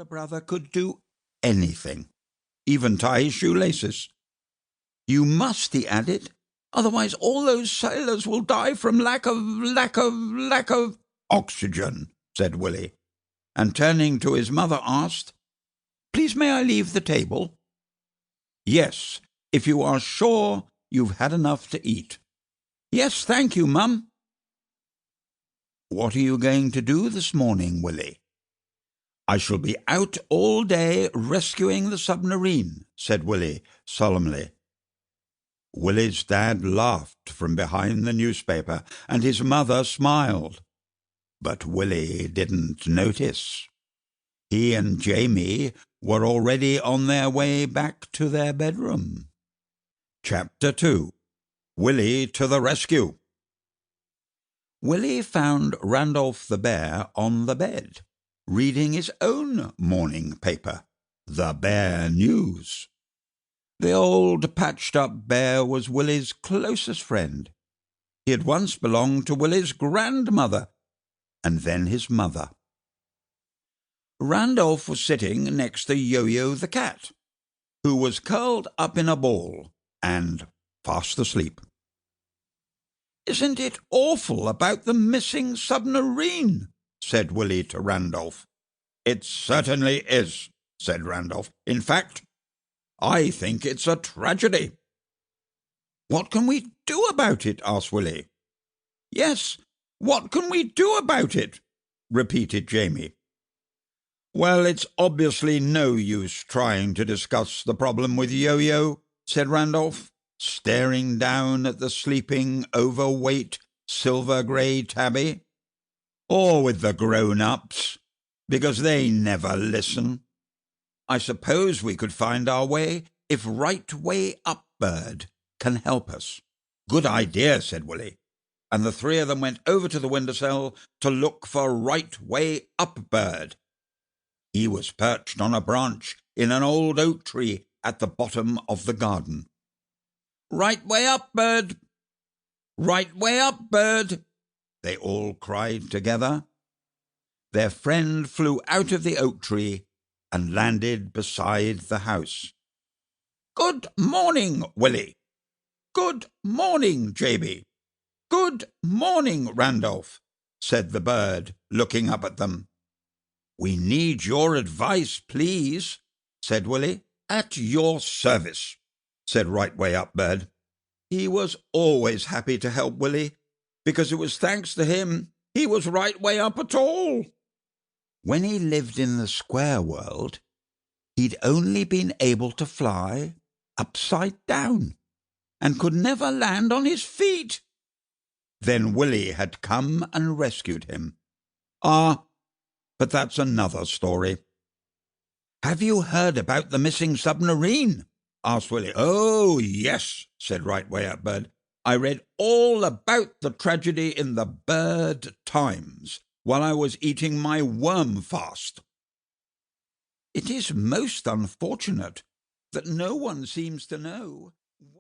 Sailor Brother could do anything, even tie his shoelaces. "You must," he added, "otherwise all those sailors will die from lack of oxygen," said Willy, and turning to his mother asked, "Please may I leave the table?" "Yes, if you are sure you've had enough to eat." "Yes, thank you, Mum." "What are you going to do this morning, Willy?" "I shall be out all day rescuing the submarine," said Willy solemnly. Willy's dad laughed from behind the newspaper, and his mother smiled. But Willy didn't notice. He and Jamie were already on their way back to their bedroom. Chapter 2. Willy to the Rescue. Willy found Randolph the bear on the bed, reading his own morning paper, the Bear News. The old patched-up bear was Willy's closest friend. He had once belonged to Willy's grandmother, and then his mother. Randolph was sitting next to Yo-Yo the cat, who was curled up in a ball and fast asleep. "Isn't it awful about the missing submarine?" said Willy to Randolph. "It certainly is," said Randolph. "In fact, I think it's a tragedy." "What can we do about it?" asked Willy. "Yes, what can we do about it?" repeated Jamie. "Well, it's obviously no use trying to discuss the problem with Yo-Yo," said Randolph, staring down at the sleeping, overweight, silver-grey tabby. "Or with the grown-ups, because they never listen. I suppose we could find our way if Rightaway Bird can help us." "Good idea," said Willy, and the three of them went over to the windowsill to look for Rightaway Bird. He was perched on a branch in an old oak tree at the bottom of the garden. "Rightaway Bird! Rightaway Bird!" they all cried together. Their friend flew out of the oak tree and landed beside the house. "Good morning, Willy." "Good morning, Jamie." "Good morning, Randolph," said the bird, looking up at them. "We need your advice, please," said Willy. "At your service," said Rightaway Bird. He was always happy to help Willy, because it was thanks to him he was right way up at all. When he lived in the square world, he'd only been able to fly upside down and could never land on his feet. Then Willy had come and rescued him. But that's another story. "Have you heard about the missing submarine?" asked Willy. "Oh, yes," said Rightaway Bird. "I read all about the tragedy in the Bird Times while I was eating my worm fast." "It is most unfortunate that no one seems to know